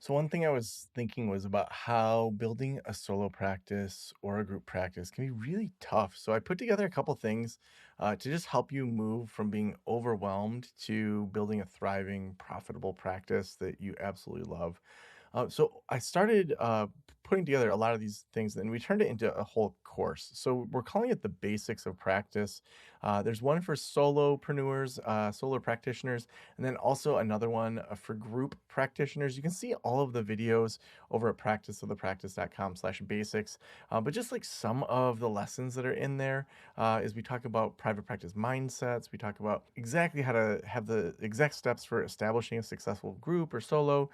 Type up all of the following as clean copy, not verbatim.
So one thing I was thinking was about how building a solo practice or a group practice can be really tough. So I put together a couple things to just help you move from being overwhelmed to building a thriving, profitable practice that you absolutely love. So I started putting together a lot of these things, and we turned it into a whole course. So we're calling it the basics of practice. There's one for solopreneurs, solo practitioners, and then also another one for group practitioners. You can see all of the videos over at practiceofthepractice.com/basics. But just like some of the lessons that are in there is we talk about private practice mindsets. We talk about exactly how to have the exact steps for establishing a successful group or solo.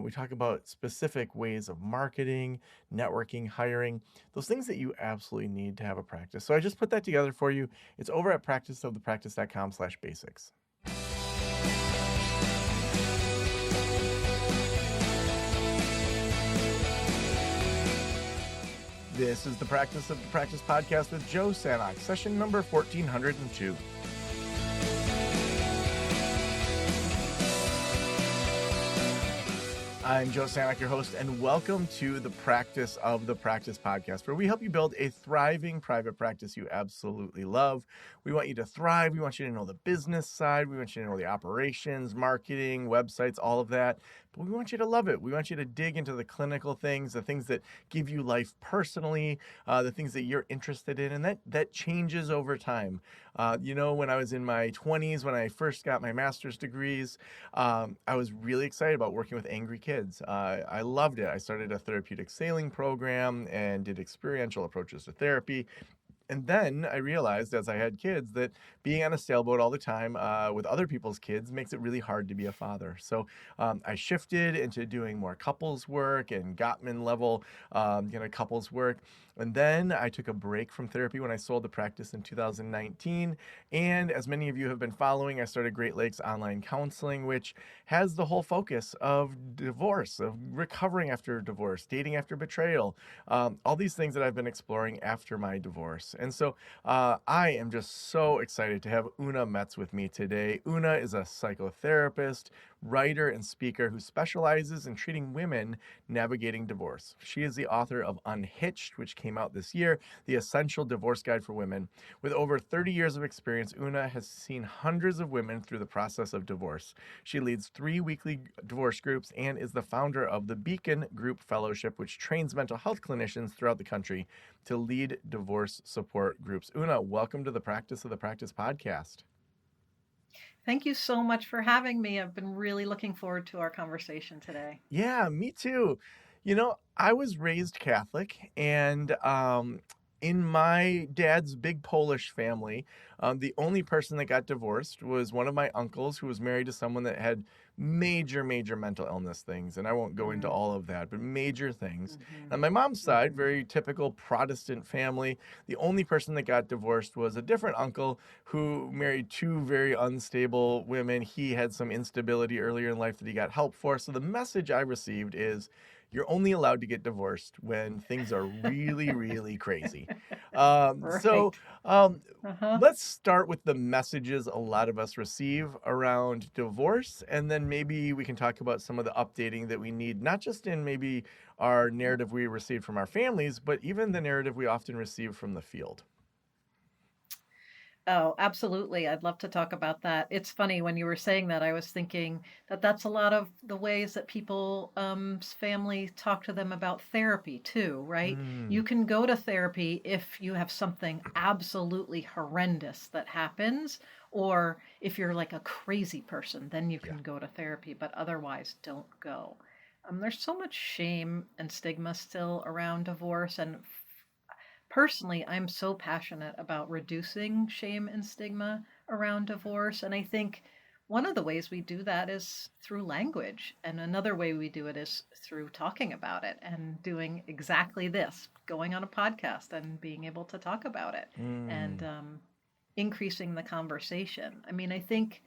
We talk about specific ways of marketing, networking, hiring, those things that you absolutely need to have a practice. So I just put that together for you. It's over at practiceofthepractice.com/basics. This is the Practice of the Practice podcast with Joe Sanok, session number 1402. I'm Joe Sanok, your host, and welcome to the Practice of the Practice podcast, where we help you build a thriving private practice you absolutely love. We want you to thrive. We want you to know the business side. We want you to know the operations, marketing, websites, all of that. But we want you to love it. We want you to dig into the clinical things, the things that give you life personally, the things that you're interested in, and that changes over time. When I was in my 20s, when I first got my master's degrees, I was really excited about working with angry kids. I loved it. I started a therapeutic sailing program and did experiential approaches to therapy. And then I realized as I had kids that being on a sailboat all the time with other people's kids makes it really hard to be a father. So I shifted into doing more couples work and Gottman level couples work. And then I took a break from therapy when I sold the practice in 2019. And as many of you have been following, I started Great Lakes Online Counseling, which has the whole focus of divorce, of recovering after divorce, dating after betrayal, all these things that I've been exploring after my divorce. And so I am just so excited to have Oona Metz with me today. Oona is a psychotherapist, writer, and speaker who specializes in treating women navigating divorce. She is the author of Unhitched, which came out this year, the essential divorce guide for women. With over 30 years of experience, Oona has seen hundreds of women through the process of divorce. She leads 3 weekly divorce groups and is the founder of the Beacon Group Fellowship, which trains mental health clinicians throughout the country to lead divorce support groups. Oona, welcome to the Practice of the Practice podcast. Thank you so much for having me. I've been really looking forward to our conversation today. Yeah, me too. I was raised Catholic, and in my dad's big Polish family, the only person that got divorced was one of my uncles who was married to someone that had major, major mental illness things. And I won't go into all of that, but major things. Mm-hmm. On my mom's side, very typical Protestant family, the only person that got divorced was a different uncle who married two very unstable women. He had some instability earlier in life that he got help for. So the message I received is, you're only allowed to get divorced when things are really, really crazy. Um, so Right. um, Uh-huh. let's start with the messages a lot of us receive around divorce, and then maybe we can talk about some of the updating that we need, not just in maybe our narrative we received from our families, but even the narrative we often receive from the field. Oh, absolutely. I'd love to talk about that. It's funny when you were saying that, I was thinking that that's a lot of the ways that people, family talk to them about therapy too, right? Mm, You can go to therapy if you have something absolutely horrendous that happens, or if you're like a crazy person, then you yeah. can go to therapy, but otherwise don't go. There's so much shame and stigma still around divorce, and personally, I'm so passionate about reducing shame and stigma around divorce. And I think one of the ways we do that is through language. And another way we do it is through talking about it and doing exactly this, going on a podcast and being able to talk about it and Mm, increasing the conversation. I mean, I think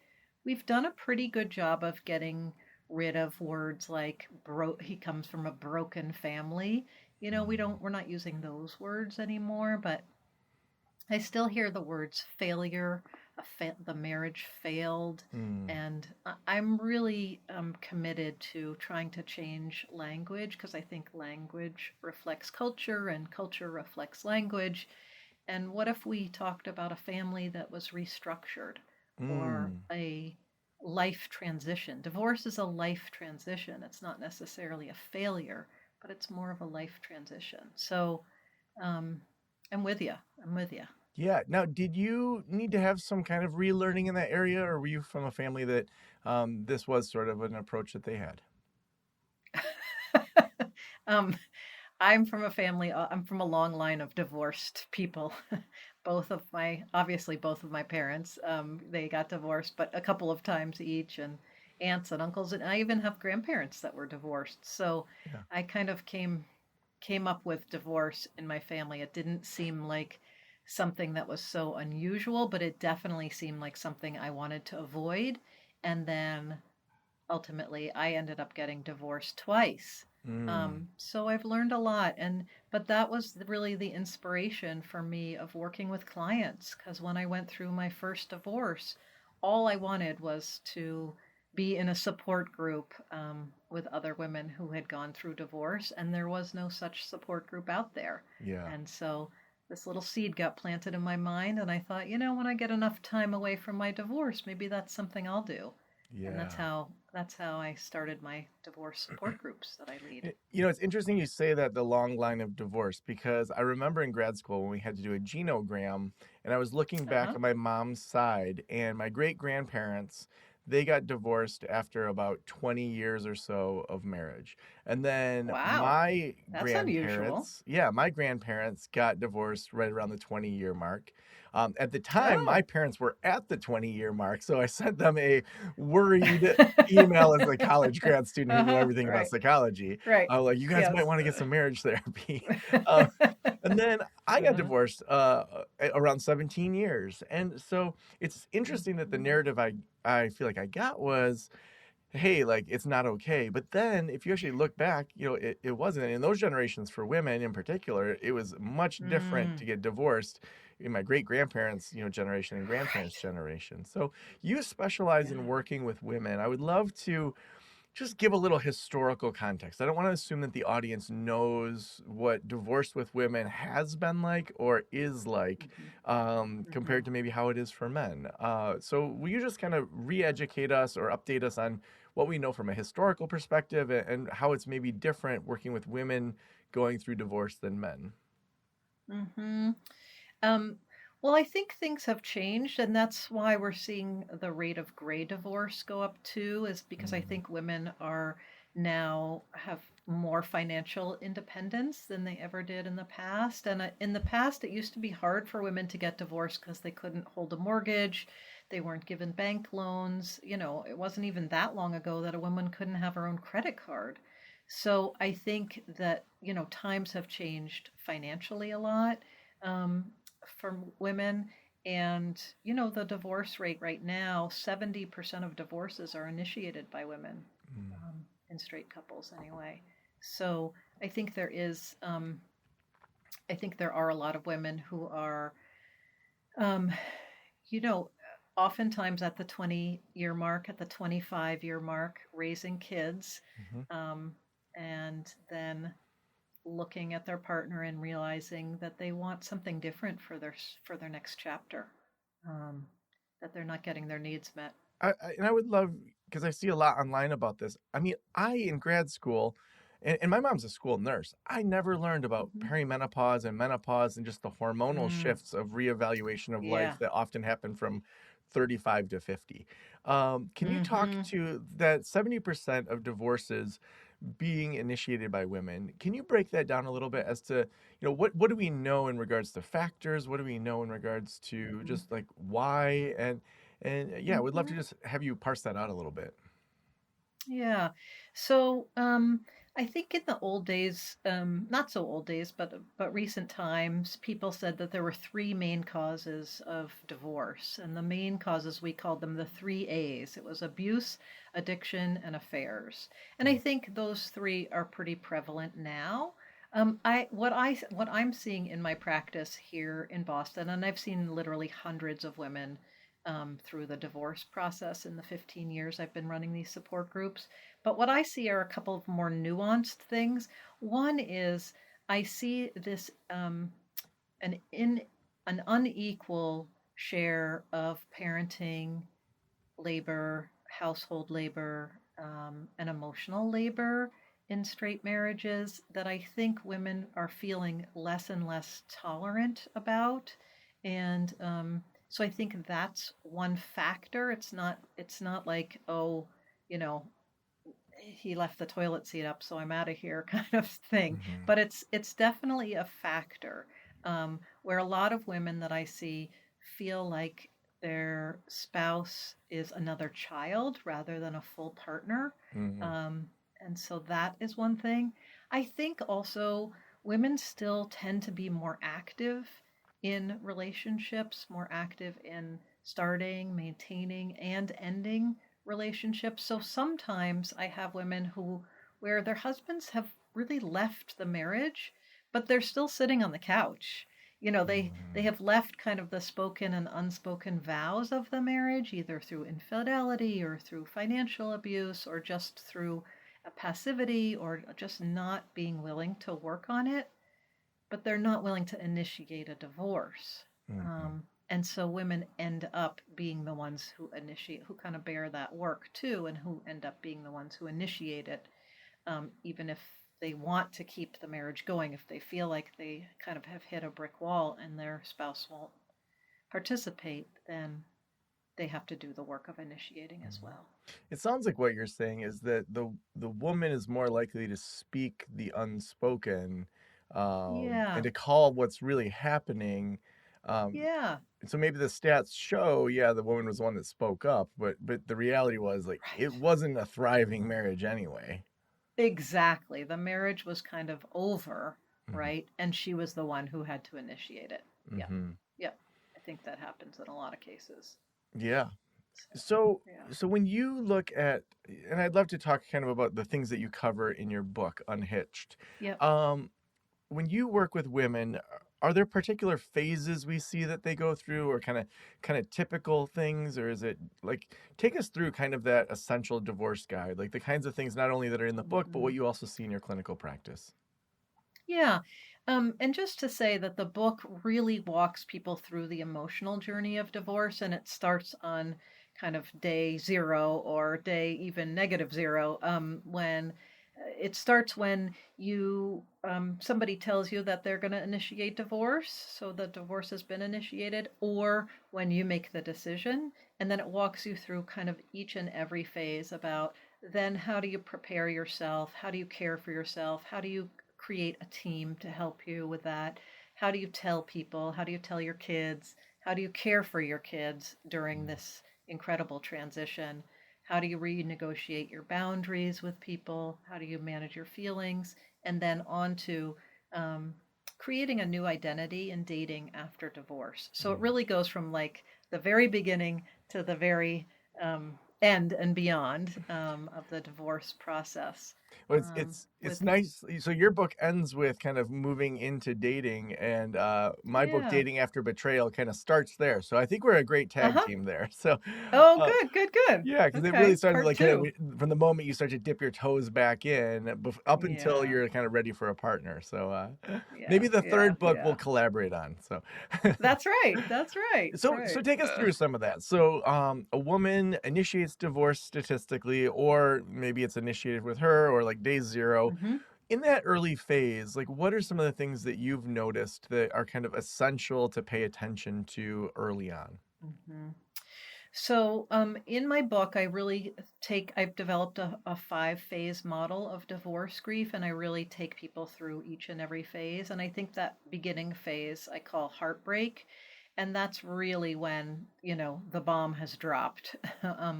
we've done a pretty good job of getting rid of words like he comes from a broken family. mm, We're not using those words anymore, but I still hear the words failure, the marriage failed. Mm. And I'm really committed to trying to change language because I think language reflects culture and culture reflects language. And what if we talked about a family that was restructured or Mm. a life transition? Divorce is a life transition. It's not necessarily a failure, but it's more of a life transition. So um, I'm with you. I'm with you. Yeah. Now, did you need to have some kind of relearning in that area, or were you from a family that this was sort of an approach that they had? um, I'm from a family, I'm from a long line of divorced people. Both of my parents, they got divorced, but a couple of times each, and aunts and uncles, and I even have grandparents that were divorced. So Yeah. I kind of came up with divorce in my family. It didn't seem like something that was so unusual, but it definitely seemed like something I wanted to avoid. And then ultimately I ended up getting divorced twice. Mm. So I've learned a lot, and but that was really the inspiration for me of working with clients because when I went through my first divorce, all I wanted was to be in a support group with other women who had gone through divorce, and there was no such support group out there. Yeah. And so this little seed got planted in my mind, and I thought, when I get enough time away from my divorce, maybe that's something I'll do. And that's Yeah. how that's how I started my divorce support groups that I lead. It's interesting you say that, the long line of divorce, because I remember in grad school when we had to do a genogram, and I was looking back Uh-huh. at my mom's side, and my great grandparents, they got divorced after about 20 years or so of marriage. And then Wow. That's unusual. my grandparents got divorced right around the 20-year mark. At the time, my Oh. parents were at the 20-year mark, so I sent them a worried email as a college grad student who knew Uh-huh. everything about Right. psychology. Right. Like, you guys might Yes. want to get some marriage therapy. Uh, and then I got Uh-huh. divorced around 17 years. And so it's interesting that the Mhm. narrative I feel like I got was, hey, like, it's not okay. But then if you actually look back, it wasn't. In those generations, for women in particular, it was much different Mm. to get divorced in my great grandparents, generation and grandparents' Right. generation. So you specialize in Yeah. working with women. I would love to just give a little historical context. I don't want to assume that the audience knows what divorce with women has been like or is like, Mhm. compared Mhm. to maybe how it is for men. So, will you just kind of re educate us or update us on what we know from a historical perspective, and how it's maybe different working with women going through divorce than men? Mhm. Um, well, I think things have changed, and that's why we're seeing the rate of gray divorce go up too, is because I Mm, think women are now have more financial independence than they ever did in the past. And in the past, it used to be hard for women to get divorced because they couldn't hold a mortgage, they weren't given bank loans. It wasn't even that long ago that a woman couldn't have her own credit card. So I think that, times have changed financially a lot. Um, for women. And, the divorce rate right now, 70% of divorces are initiated by women mm, in straight couples anyway. So I think I think there are a lot of women who are, um, you know, oftentimes at the 20-year mark, at the 25-year mark, raising kids, mhm. um, and then looking at their partner and realizing that they want something different for their next chapter, um, that they're not getting their needs met. And I would love, because I see a lot online about this. I mean, I in grad school, and my mom's a school nurse. I never learned about Mm-hmm. perimenopause and menopause and just the hormonal Mm, shifts of reevaluation of life yeah. that often happen from 35 to 50. Can you talk Mm-hmm. to that 70% of divorces being initiated by women? Can you break that down a little bit as to, what do we know in regards to factors? What do we know in regards to Mm-hmm. just like why? And yeah, I would love to Mm-hmm. just have you parse that out a little bit. Yeah. So, I think in the old days, not so old days, but recent times, people said that there were three main causes of divorce, and the main causes we called them the three A's. It was abuse, addiction, and affairs. And I Mm, think those three are pretty prevalent now. What I'm seeing in my practice here in Boston, and I've seen literally hundreds of women through the divorce process in the 15 years I've been running these support groups. But what I see are a couple of more nuanced things. One is I see this an in an unequal share of parenting, labor, household labor, and emotional labor in straight marriages that I think women are feeling less and less tolerant about, and so I think that's one factor. It's not like, oh, you know, he left the toilet seat up, so I'm out of here kind of thing. Mm-hmm. But it's definitely a factor, where a lot of women that I see feel like their spouse is another child rather than a full partner. Mm-hmm. Um, and so that is one thing. I think also women still tend to be more active in relationships, more active in starting, maintaining, and ending relationships. So sometimes I have women where their husbands have really left the marriage, but they're still sitting on the couch. They have left kind of the spoken and unspoken vows of the marriage, either through infidelity or through financial abuse or just through a passivity or just not being willing to work on it, but they're not willing to initiate a divorce. Mm-hmm. And so women end up being the ones who initiate, who kind of bear that work too, and who end up being the ones who initiate it, even if they want to keep the marriage going. If they feel like they kind of have hit a brick wall and their spouse won't participate, then they have to do the work of initiating as Mm-hmm. well. It sounds like what you're saying is that the woman is more likely to speak the unspoken, and Yeah, to call what's really happening. Um, yeah, so maybe the stats show, yeah, the woman was the one that spoke up, but the reality was like it right. wasn't a thriving marriage anyway. Exactly. The marriage was kind of over, Mm-hmm. right? And she was the one who had to initiate it. Yeah. Mm-hmm. Yeah. I think that happens in a lot of cases. Yeah. So, So yeah. so when you look at, and I'd love to talk kind of about the things that you cover in your book, Unhitched. Yep. Um, when you work with women, are there particular phases we see that they go through, or kind of typical things, or is it like take us through kind of that essential divorce guide, like the kinds of things not only that are in the book, but Hmm. what you also see in your clinical practice? Yeah. And just to say that the book really walks people through the emotional journey of divorce, and it starts on kind of day zero or day even -0, when it starts when somebody tells you that they're going to initiate divorce, so the divorce has been initiated, or when you make the decision, and then it walks you through kind of each and every phase about then how do you prepare yourself, how do you care for yourself, how do you create a team to help you with that? How do you tell people? How do you tell your kids? How do you care for your kids during this incredible transition? How do you renegotiate your boundaries with people? How do you manage your feelings? And then on to um, creating a new identity and dating after divorce. So it Mm. really goes from like the very beginning to the very end and beyond of the divorce process. Well, it's With nice. So your book ends with kind of moving into dating, and my book, Yeah. Dating After Betrayal, kind of starts there. So I think we're a great tag Uh-huh. team there. So, Oh, uh, good, good, good. yeah, because it really Okay. started Part like kind of two. from the moment you start to dip your toes back in, up until Yeah. you're kind of ready for a partner. So Yeah. maybe the Yeah. third book we'll Yeah. collaborate on. So. That's right. That's right. So Right. take us through some of that. So a woman initiates divorce statistically, or maybe it's initiated with her, or like day zero. Mm-hmm. In that early phase, like what are some of the things that you've noticed that are kind of essential to pay attention to early on? Mm-hmm. So, in my book, I've developed a 5 phase model of divorce grief, and I really take people through each and every phase. And I think that beginning phase I call heartbreak. And that's really when, the bomb has dropped,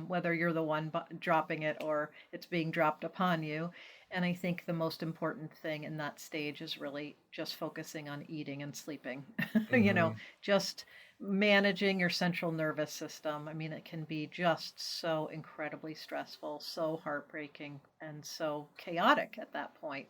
whether you're the one dropping it or it's being dropped upon you. And I think the most important thing in that stage is really just focusing on eating and sleeping, Mm-hmm. just managing your central nervous system. I mean, it can be just so incredibly stressful, so heartbreaking, and so chaotic at that point.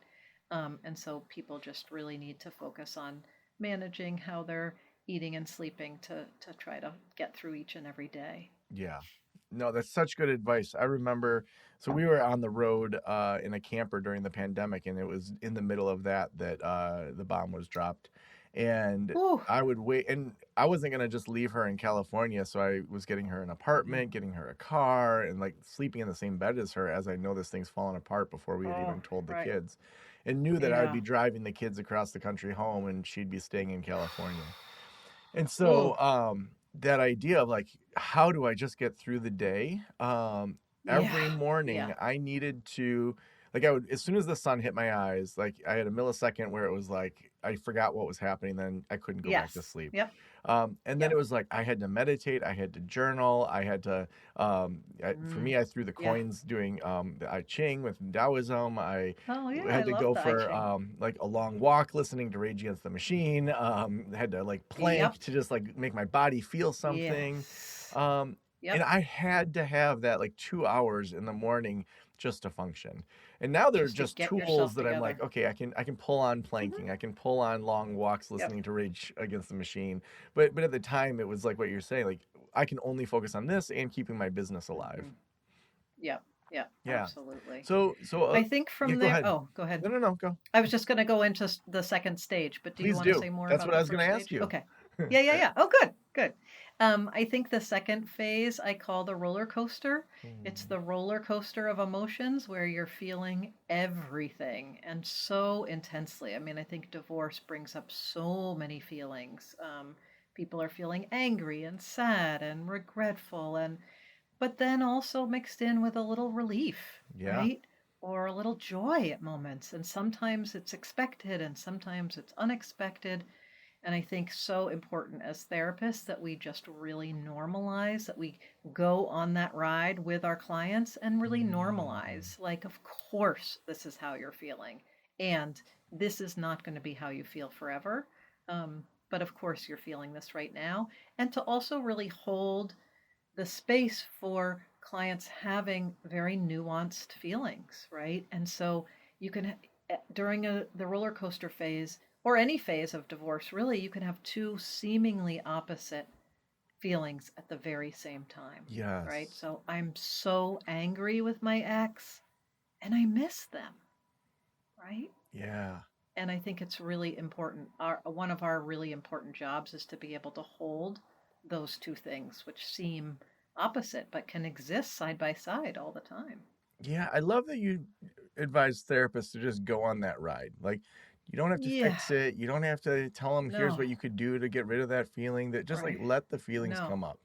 And so people just really need to focus on managing how they're eating and sleeping to try to get through each and every day. Yeah. No, that's such good advice. I remember, so we were on the road in a camper during the pandemic, and it was in the middle of that the bomb was dropped, and Ooh. I would wait, and I wasn't gonna just leave her in California, so I was getting her an apartment, Mm. getting her a car, and like sleeping in the same bed as her, as I know this thing's falling apart before we had Oh, even told the right. kids, and knew that I would Yeah. be driving the kids across the country home, and she'd be staying in California. And Ooh. so that idea of like, how do I just get through the day? Yeah. Every Yeah. morning I needed to, like, I would, as soon as the sun hit my eyes, like I had a millisecond where it was like I forgot what was happening, then I couldn't go back to Yes. sleep. Yep. And then Yep. it was like I had to meditate, I had to journal, I had to. For Mm. me, I threw the Yeah. coins doing the I Ching with Taoism. I Oh, yeah. I had to love go the I for Ching. like a long walk, listening to Rage Against the Machine. Had to like plank Yep. to just like make my body feel something. Yes. Um, and Yep. I had to have that like 2 hours in the morning just to function. And now they're Just to just get tools yourself that I'm like, together. okay, I can pull on Hmm. planking, I can pull on long walks Yep. listening to Rage Against the Machine. But at the time it was like what you're saying, like I can only focus on this and keeping my business alive. Hmm. Yep. Yep. Yeah. Absolutely. So I think yeah, from go there. ahead. Oh, go ahead. No, go. I was just going to go into the second stage, but do you Please want to do. say more That's about what I the was going first to ask stage? you. Okay. Yeah, yeah, yeah. Oh, good, good. I think the second phase I call the roller coaster. It's Mm, the roller coaster of emotions where you're feeling everything and so intensely. I mean, I think divorce brings up so many feelings. People are feeling angry and sad and regretful, and but then also mixed in with a little relief, yeah. right? Or a little joy at moments. And sometimes it's expected and sometimes it's unexpected. And I think so important as therapists that we just really normalize, that we go on that ride with our clients and really Mm, normalize, like, of course, this is how you're feeling. And this is not going to be how you feel forever. But of course, you're feeling this right now. And to also really hold the space for clients having very nuanced feelings, right? And so you can, during the roller coaster phase or any phase of divorce, really, you can have two seemingly opposite feelings at the very same time, right? yes. So I'm so angry with my ex and I miss them, right? Yeah. And I think it's really important. One of our really important jobs is to be able to hold those two things, which seem opposite but can exist side by side all the time. Yeah, I love that you advise therapists to just go on that ride. Like, you don't have to Yeah, fix it. You don't have to tell them, here's no, what you could do to get rid of that feeling. That just like right. let the feelings No. come up.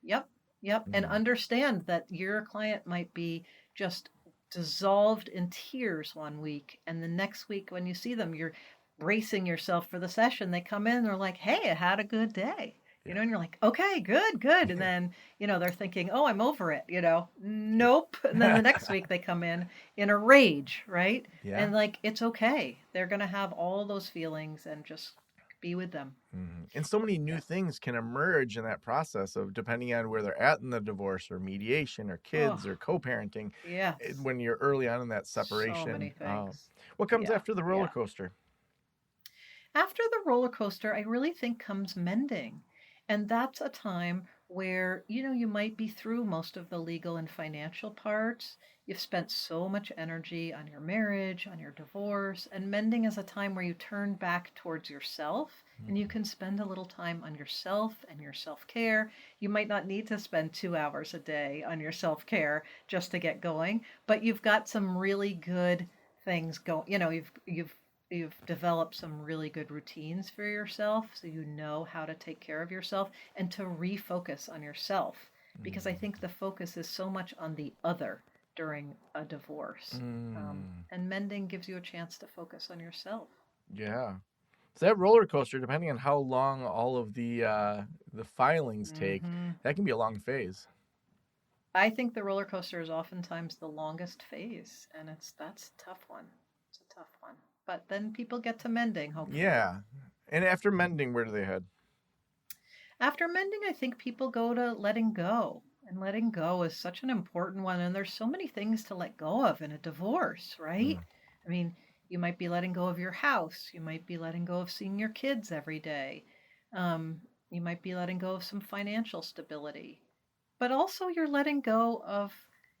Yep, yep. And Mm. understand that your client might be just dissolved in tears one week, and the next week when you see them, you're bracing yourself for the session. They come in, they're like, "Hey, I had a good day." Yeah. And you're like, "Okay, good, good." And then, they're thinking, "Oh, I'm over it." Nope. And then the next week they come in a rage, right? Yeah. And like, it's okay. They're gonna have all those feelings and just be with them. And so many new Yeah. things can emerge in that process of depending on where they're at in the divorce or mediation or Oh, kids or co-parenting yes. when you're early on in that So many separation. things. What comes Yeah, after the roller yeah. coaster? After the roller coaster, I really think comes mending. And that's a time where, you might be through most of the legal and financial parts. You've spent so much energy on your marriage, on your divorce, and mending is a time where you turn back towards yourself and you Mm. can spend a little time on yourself and your self care. You might not need to spend 2 hours a day on your self care just to get going, but you've got some really good things going. You've developed some really good routines for yourself so you know how to take care of yourself and to refocus on yourself, because I Mm. think the focus is so much on the other during a divorce. Mm. And mending gives you a chance to focus on yourself. Yeah. So that roller coaster, depending on how long all of the filings take, Hmm. that can be a long phase. I think the roller coaster is oftentimes the longest phase, and that's a tough one. It's a tough one. But then people get to mending, hopefully. Yeah. And after mending, where do they head? After mending, I think people go to letting go. And letting go is such an important one. And there's so many things to let go of in a divorce, right? Mm. I mean, you might be letting go of your house. You might be letting go of seeing your kids every day. You might be letting go of some financial stability, but also you're letting go of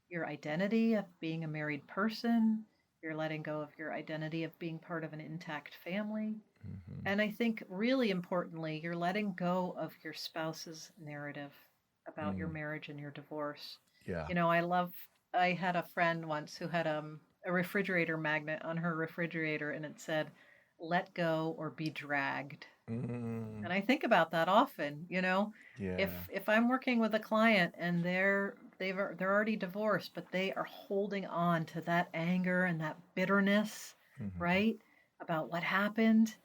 your identity of being a married person. You're letting go of your identity of being part of an intact family. Hmm. And I think really importantly, you're letting go of your spouse's narrative about your Mm. marriage and your divorce. Yeah. I had a friend once who had a refrigerator magnet on her refrigerator and it said, let go or be dragged. Mm. And I think about that often, Yeah. if I'm working with a client and they're already divorced, but they are holding on to that anger and that bitterness, Hmm. right? About what happened,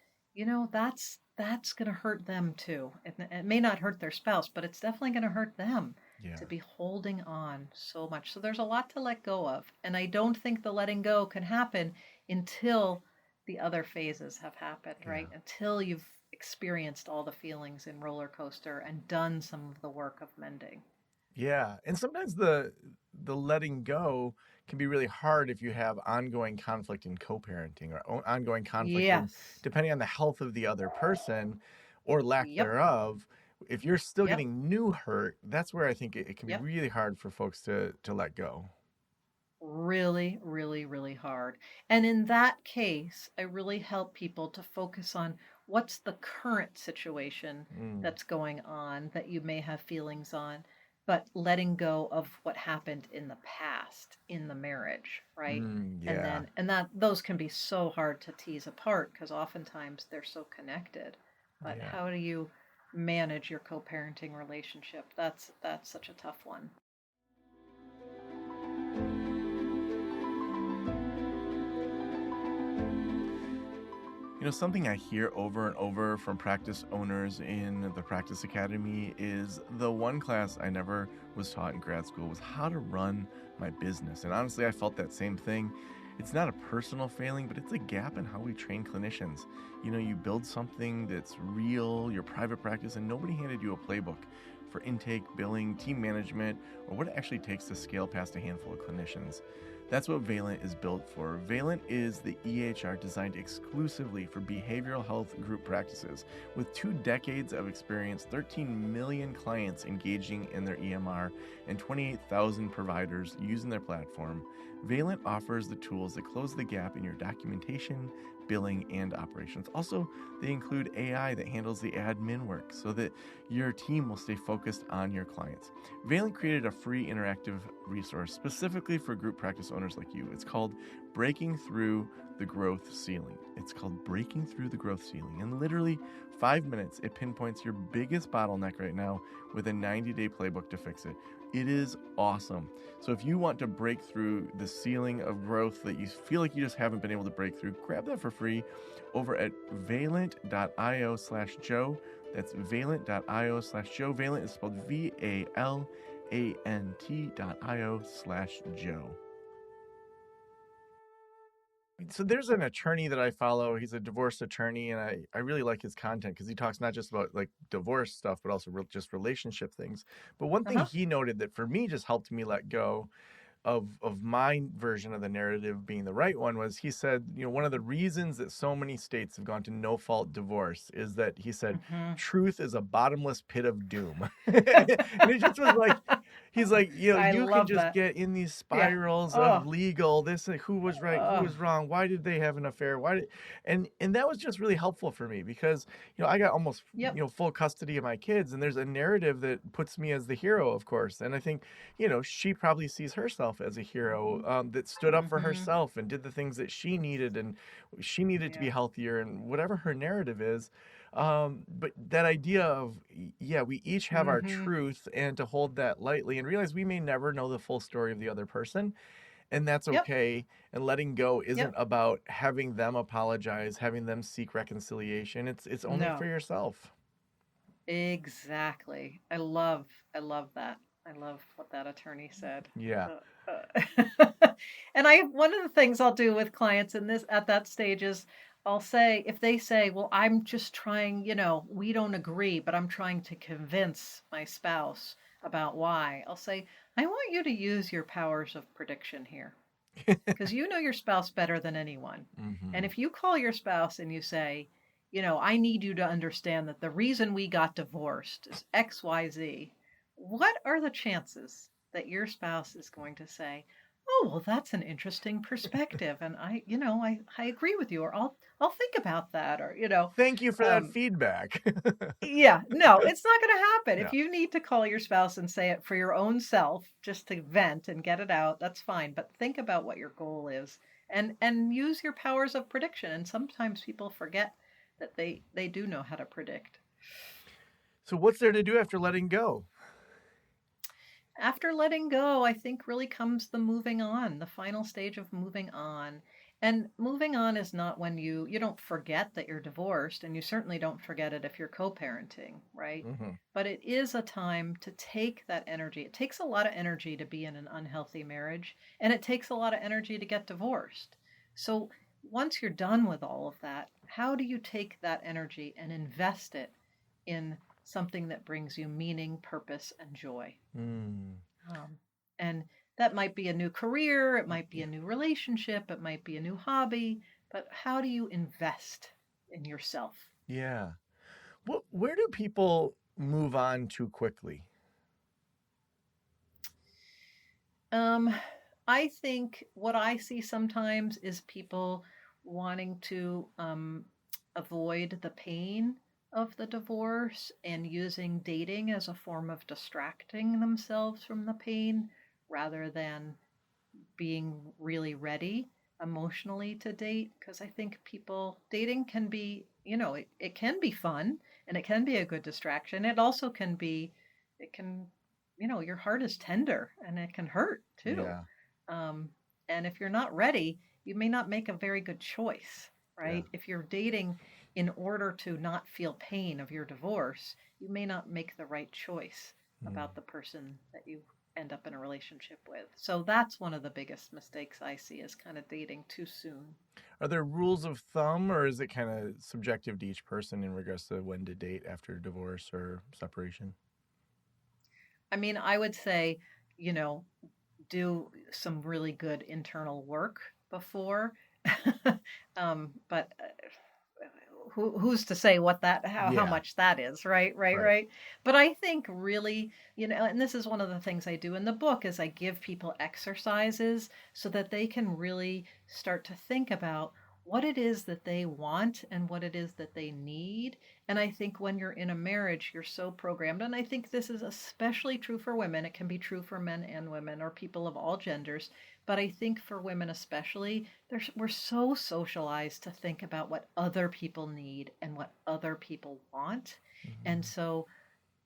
that's going to hurt them too. It may not hurt their spouse, but it's definitely going to hurt them Yeah. to be holding on so much. So there's a lot to let go of. And I don't think the letting go can happen until the other phases have happened, Yeah. right? Until you've experienced all the feelings in roller coaster and done some of the work of mending. Yeah. And sometimes the letting go can be really hard if you have ongoing conflict in co-parenting or ongoing conflict in Yes. depending on the health of the other person or lack Yep. thereof. If you're still Yep. getting new hurt, that's where I think it can be Yep. really hard for folks to let go. Really, really, really hard. And in that case, I really help people to focus on what's the current situation Mm. that's going on that you may have feelings on, but letting go of what happened in the past in the marriage, right? Mm, And yeah. then, and that those can be so hard to tease apart because oftentimes they're so connected. But Yeah. how do you manage your co-parenting relationship? That's such a tough one. Something I hear over and over from practice owners in the Practice Academy is the one class I never was taught in grad school was how to run my business. And honestly, I felt that same thing. It's not a personal failing, but it's a gap in how we train clinicians. You build something that's real, your private practice, and nobody handed you a playbook for intake, billing, team management, or what it actually takes to scale past a handful of clinicians. That's what Valent is built for. Valent is the EHR designed exclusively for behavioral health group practices. With 2 decades of experience, 13 million clients engaging in their EMR, and 28,000 providers using their platform, Valent offers the tools that close the gap in your documentation, billing, and operations. Also, they include AI that handles the admin work so that your team will stay focused on your clients. Valent created a free interactive resource specifically for group practice owners like you. It's called Breaking Through the Growth Ceiling. It's called Breaking Through the Growth Ceiling. In literally 5 minutes, it pinpoints your biggest bottleneck right now with a 90-day playbook to fix it. It is awesome. So if you want to break through the ceiling of growth that you feel like you just haven't been able to break through, grab that for free over at valent.io/Joe. That's valent.io/Joe. Valent is spelled VALANT.io/Joe. So there's an attorney that I follow. He's a divorce attorney, and I really like his content because he talks not just about like divorce stuff, but also just relationship things. But one Uh thing huh. he noted that for me just helped me let go of my version of the narrative being the right one was he said, one of the reasons that so many states have gone to no fault divorce is that he said Mm-hmm. truth is a bottomless pit of doom. And it just was like he's like, I you can love just that. get in these Yeah. spirals of Oh. legal this who was right, who Oh. was wrong, why did they have an affair, why did and that was just really helpful for me because I got almost Yep. full custody of my kids, and there's a narrative that puts me as the hero, of course, and I think she probably sees herself as a hero that stood up for Mm-hmm. herself and did the things that she needed, and she needed to be Yeah. healthier, and whatever her narrative is. But that idea of, yeah, we each have our Mm-hmm. truth, and to hold that lightly and realize we may never know the full story of the other person, and that's Yep. okay. And letting go isn't Yep. about having them apologize, having them seek reconciliation. It's only for No. yourself. Exactly. I love that. I love what that attorney said. Yeah. And one of the things I'll do with clients in this at that stage is I'll say if they say, "Well, I'm just trying, we don't agree, but I'm trying to convince my spouse about why." I'll say, "I want you to use your powers of prediction here because you know your spouse better than anyone. And Hmm. if you call your spouse and you say, I need you to understand that the reason we got divorced is XYZ. What are the chances that your spouse is going to say, "Oh, well, that's an interesting perspective, and I agree with you," or "I'll think about that," or Thank you for that um, feedback. yeah, no, it's not going to happen. No. If you need to call your spouse and say it for your own self, just to vent and get it out, that's fine. But think about what your goal is, and use your powers of prediction. And sometimes people forget that they do know how to predict. So what's there to do after letting go? After letting go, I think really comes the moving on, the final stage of moving on. And moving on is not when you don't forget that you're divorced, and you certainly don't forget it if you're co-parenting, right? Mm-hmm. But it is a time to take that energy. It takes a lot of energy to be in an unhealthy marriage, and it takes a lot of energy to get divorced. So once you're done with all of that, how do you take that energy and invest it in something that brings you meaning, purpose, and joy? Mm. Um, and that might be a new career, it might be a new relationship, it might be a new hobby, but how do you invest in yourself? Yeah. Where do people move on too quickly? Um, I think what I see sometimes is people wanting to avoid the pain of the divorce and using dating as a form of distracting themselves from the pain rather than being really ready emotionally to date. Because I think people dating can be, it can be fun and it can be a good distraction. It also can be, it can, your heart is tender and it can hurt too. Yeah. um, and if you're not ready, you may not make a very good choice, Yeah. right? If you're dating in order to not feel pain of your divorce, you may not make the right choice Mm. about the person that you end up in a relationship with. So that's one of the biggest mistakes I see, is kind of dating too soon. Are there rules of thumb, or is it kind of subjective to each person in regards to when to date after divorce or separation? I mean, I would say, you know, do some really good internal work before. But who's to say what that how Yeah. much that is, right, right, Right. right. But I think really, and this is one of the things I do in the book, is I give people exercises so that they can really start to think about what it is that they want and what it is that they need. And I think when you're in a marriage, you're so programmed, and I think this is especially true for women. It can be true for men and women or people of all genders, but I think for women especially, we're so socialized to think about what other people need and what other people want. And Mm-hmm. so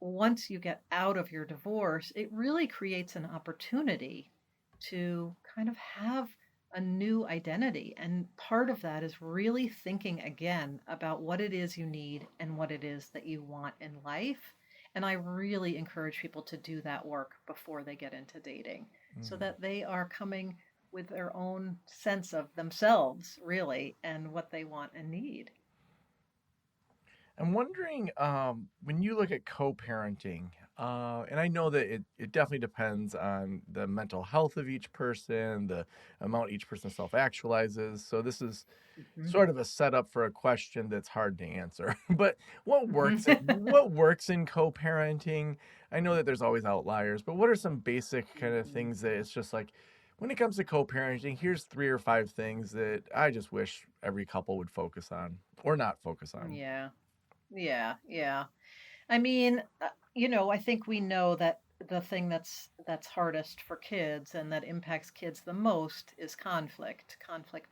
once you get out of your divorce, it really creates an opportunity to kind of have a new identity. And part of that is really thinking again about what it is you need and what it is that you want in life. And I really encourage people to do that work before they get into dating, so Mm. that they are coming with their own sense of themselves, really, and what they want and need. I'm wondering, when you look at co-parenting, and I know that it definitely depends on the mental health of each person, the amount each person self-actualizes. So this is Mm-hmm. sort of a setup for a question that's hard to answer. But Mm-hmm. what works in co-parenting? I know that there's always outliers, but what are some basic kind of things that it's just like when it comes to co-parenting, here's 3 or 5 things that I just wish every couple would focus on or not focus on. Yeah, yeah, yeah. I mean, I think we know that the thing that's hardest for kids and that impacts kids the most is conflict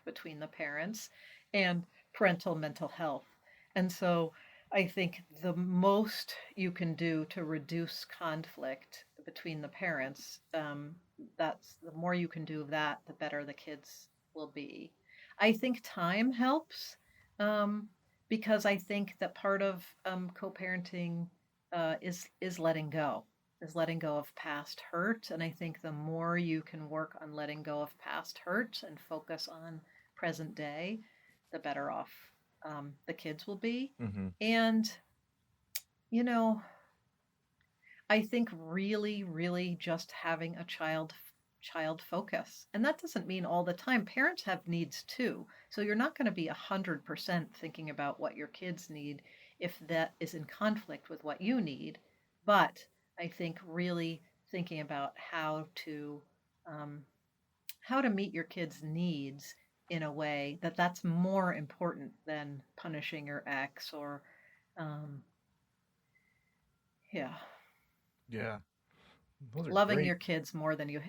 between the parents and parental mental health. And so I think the most you can do to reduce conflict between the parents, that's the more you can do of that, the better the kids will be. I think time helps. Um, because I think that part of co-parenting is letting go of past hurt, and I think the more you can work on letting go of past hurt and focus on present day, the better off the kids will be. Mm-hmm. And you know, I think really, really just having a child child focus. And that doesn't mean all the time. Parents have needs too. So you're not going to be 100% thinking about what your kids need if that is in conflict with what you need. But I think really thinking about um, how to meet your kids' needs in a way that that's more important than punishing your ex or um, yeah, Yeah. Those are loving great. your kids more than you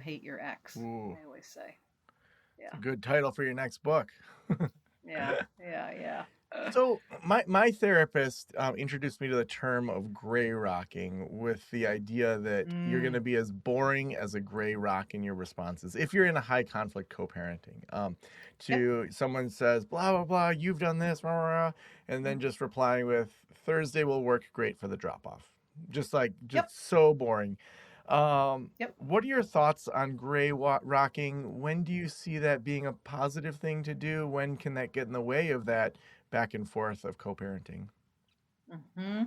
hate your ex. Ooh, I always say, it's yeah, a good title for your next book. yeah, yeah, yeah. So my therapist introduced me to the term of gray rocking with the idea that you're going to Mm, be as boring as a gray rock in your responses if you're in a high conflict co-parenting. yep. To someone says blah blah blah, you've done this, blah, blah, blah, and then just replying with Thursday will work great for the drop off. Just like Yep. just so boring. Yep. What are your thoughts on rocking? When do you see that being a positive thing to do? When can that get in the way of that back and forth of co-parenting? Hmm.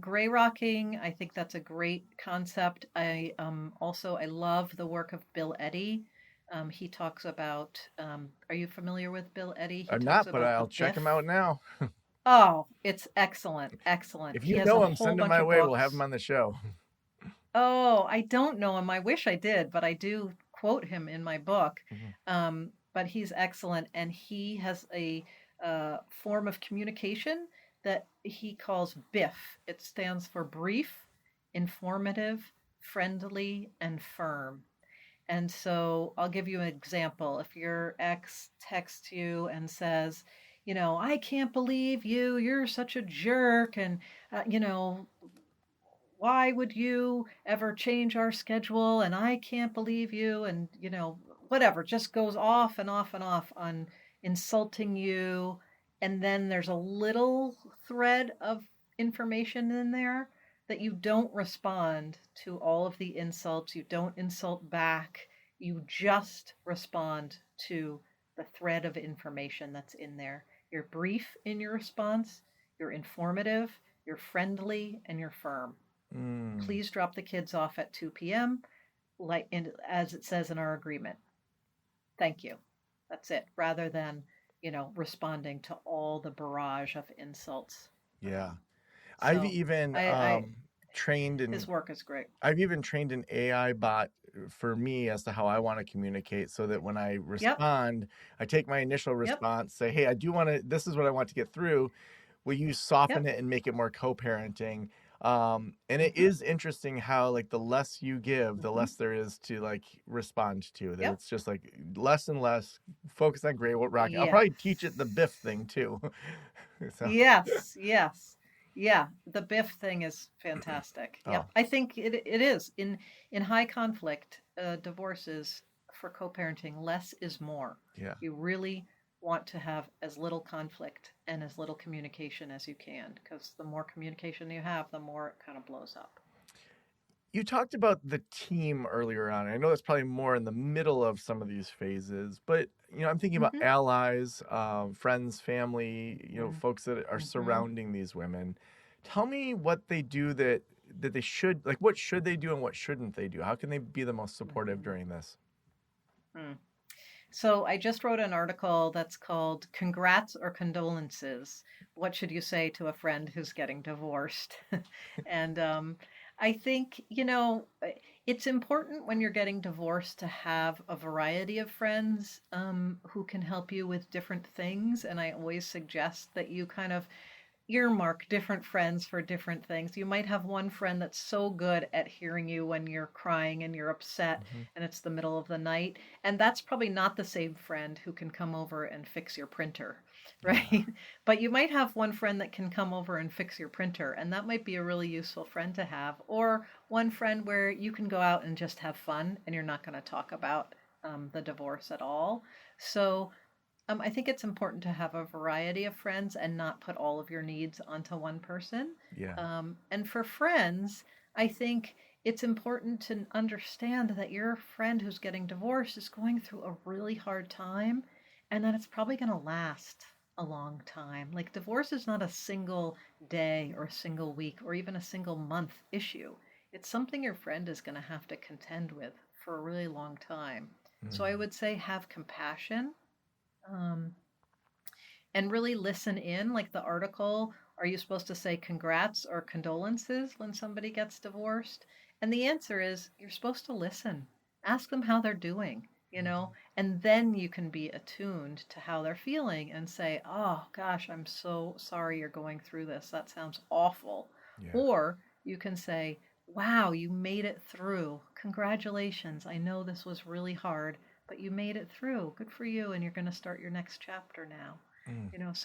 Gray rocking, I think that's a great concept. I love the work of Bill Eddy. He talks about. Are you familiar with Bill Eddy? He I'm talks not, but about the I'll check him BIF. out now. Oh, it's excellent, excellent. If He you has a know him, whole send him bunch my of way. We'll have him books. on the show. Oh, I don't know him. I wish I did, but I do quote him in my book. Mhm. But he's excellent, and he has a form of communication that he calls BIF. It stands for brief, informative, friendly, and firm. And so I'll give you an example. If your ex texts you and says, I can't believe you, you're such a jerk, and, why would you ever change our schedule? And I can't believe you. And, whatever, just goes off and off and off on insulting you. And then there's a little thread of information in there that you don't respond to all of the insults. You don't insult back. You just respond to the thread of information that's in there. You're brief in your response, you're informative, you're friendly, and you're firm. Mm, Please drop the kids off at 2 p.m. As it says in our agreement. Thank you. That's it. Rather than, responding to all the barrage of insults. yeah. Um, I've so even I trained in his work is great. I've even trained an AI bot for me as to how I want to communicate so that when I Yep. respond, I take my initial Yep. response, say, "Hey, I do want to this is what I want to get through. Will you soften Yep. it and make it more co-parenting?" And it Mm-hmm. is interesting how like the less you give, the Mm-hmm. less there is to like respond to. That Yep. it's just like less and less focus on gray rocking. I'll Yes. probably teach it the Biff thing too. So, Yes, yes. Yeah, the Biff thing is fantastic. oh Yep. I think it is. In high conflict divorces for co-parenting, less is more. yeah. You really want to have as little conflict and as little communication as you can, because the more communication you have, the more it kind of blows up. You talked about the team earlier on. I know that's probably more in the middle of some of these phases, but I'm thinking about Mm-hmm. allies, friends, family, folks that are Mm-hmm. surrounding these women. Tell me what they do that they should like. What should they do and what shouldn't they do? How can they be the most supportive Mm-hmm. during this? Mm. So I just wrote an article that's called Congrats or Condolences. What should you say to a friend who's getting divorced? And I think, it's important when you're getting divorced to have a variety of friends who can help you with different things. And I always suggest that you kind of earmark different friends for different things. You might have one friend that's so good at hearing you when you're crying and you're upset Hmm. and it's the middle of the night. And that's probably not the same friend who can come over and fix your printer, Yeah. right? But you might have one friend that can come over and fix your printer. And that might be a really useful friend to have. Or one friend where you can go out and just have fun and you're not going to talk about the divorce at all. So, I think it's important to have a variety of friends and not put all of your needs onto one person. Yeah. And for friends, I think it's important to understand that your friend who's getting divorced is going through a really hard time and that it's probably going to last a long time. Like, divorce is not a single day or a single week or even a single month issue. It's something your friend is going to have to contend with for a really long time. So I Mm. would say have compassion, um, and really listen in. Like the article, are you supposed to say congrats or condolences when somebody gets divorced? And the answer is you're supposed to listen. Ask them how they're doing, and then you can be attuned to how they're feeling and say, oh gosh, I'm so sorry you're going through this. That sounds awful. Yeah. Or you can say, wow, you made it through. Congratulations. I know this was really hard, but you made it through. Good for you. And you're going to start your next chapter now. Mm.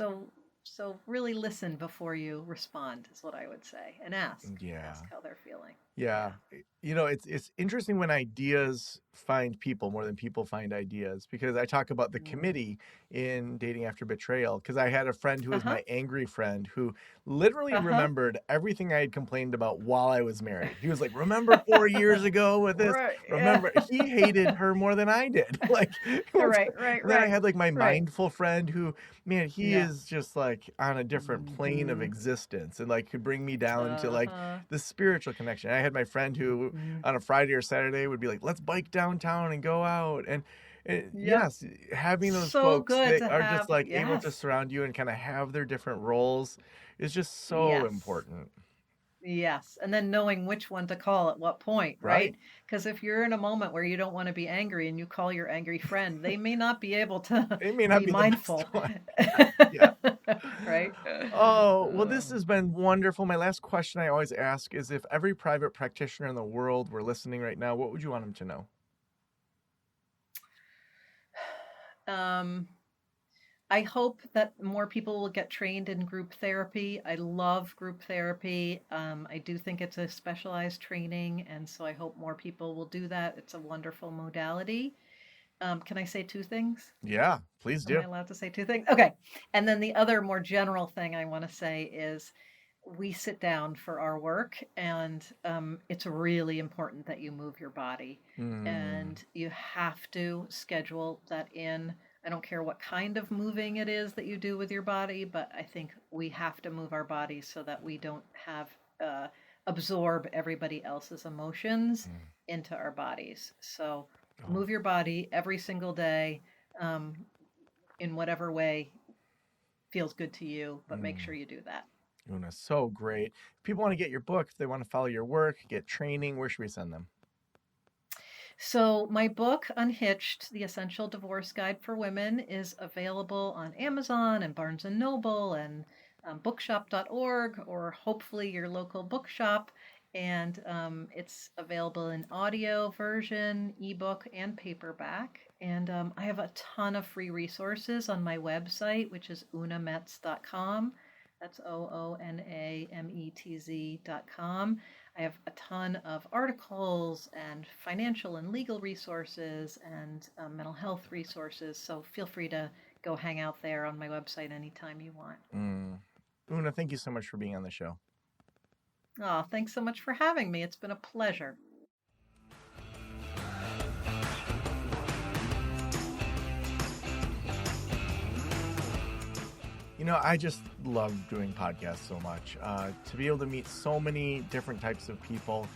So really listen before you respond is what I would say, and Yeah. ask how they're feeling. Yeah. It's interesting when ideas find people more than people find ideas, because I talk about the Mm. committee in Dating After Betrayal, because I had a friend who was Uh-huh. my angry friend who literally Uh-huh. remembered everything I had complained about while I was married. He was like, "Remember 4 years ago with this? Right. Yeah. Remember?" He hated her more than I did. Like, it was, Right, right, and then I right. had like my Right. mindful friend who, man, he Yeah. is just like on a different plane of Mhm. existence and like could bring me down to like Uh-huh. the spiritual connection. I had my friend who Mhm. on a Friday or Saturday would be like, "Let's bike downtown and go out." And Yep. yes, having those So folks good that to are just have. like able to Yes. surround you and kind of have their different roles is just so Yes. important. Yes, and then knowing which one to call at what point, Right? right? Because if you're in a moment where you don't want to be angry and you call your angry friend, they may not be able to It may not be be the best mindful. one. Yeah. Right? Oh, well, this Um, has been wonderful. My last question I always ask is, if every private practitioner in the world were listening right now, what would you want them to know? um, I hope that more people will get trained in group therapy. I love group therapy. I do think it's a specialized training, and so I hope more people will do that. It's a wonderful modality. Can I say two things? Yeah, please Am I do. allowed to say two things? Okay. And then the other more general thing I want to say is we sit down for our work, and it's really important that you move your body. Mm, And you have to schedule that in. I don't care what kind of moving it is that you do with your body, but I think we have to move our bodies so that we don't have absorb everybody else's emotions mm. into our bodies. So Oh, move your body every single day. Um, in whatever way feels good to you, but make mm. sure you do that. Una, so great. If people want to get your book, if they want to follow your work, get training, where should we send them? So, my book, Unhitched, The Essential Divorce Guide for Women, is available on Amazon and Barnes and Noble and bookshop.org, or hopefully your local bookshop. And it's available in audio version, ebook, and paperback. And I have a ton of free resources on my website, which is oonametz.com. That's OONAMETZ.com. I have a ton of articles and financial and legal resources and mental health resources. So feel free to go hang out there on my website anytime you want. Mm. Una, thank you so much for being on the show. Oh, thanks so much for having me. It's been a pleasure. I just love doing podcasts so much. To be able to meet so many different types of people.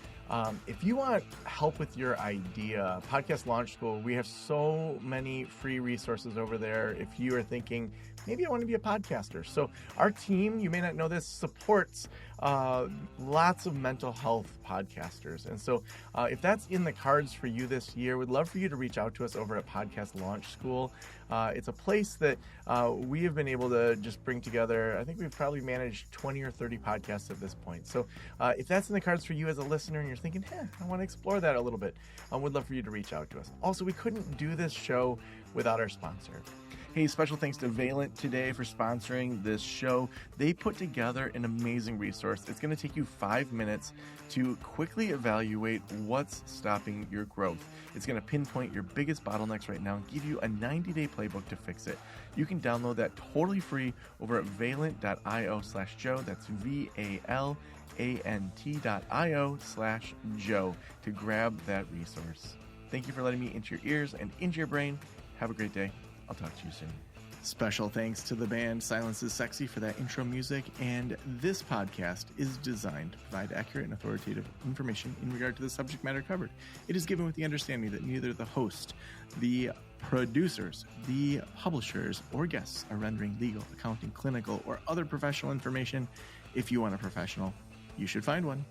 If you want help with your idea, Podcast Launch School, we have so many free resources over there if you are thinking, maybe I want to be a podcaster. So our team, you may not know this, supports lots of mental health podcasters. And so if that's in the cards for you this year, we'd love for you to reach out to us over at Podcast Launch School. It's a place that we have been able to just bring together. I think we've probably managed 20 or 30 podcasts at this point. So if that's in the cards for you as a listener and you're thinking, I want to explore that a little bit, we'd love for you to reach out to us. Also, we couldn't do this show without our sponsor. Hey, special thanks to Valent today for sponsoring this show. They put together an amazing resource. It's going to take you 5 minutes to quickly evaluate what's stopping your growth. It's going to pinpoint your biggest bottlenecks right now and give you a 90-day playbook to fix it. You can download that totally free over at valent.io/Joe. That's VALANT.io/Joe to grab that resource. Thank you for letting me into your ears and into your brain. Have a great day. I'll talk to you soon. Special thanks to the band Silence is Sexy for that intro music, and this podcast is designed to provide accurate and authoritative information in regard to the subject matter covered. It is given with the understanding that neither the host, the producers, the publishers, or guests are rendering legal, accounting, clinical, or other professional information. If you want a professional, you should find one.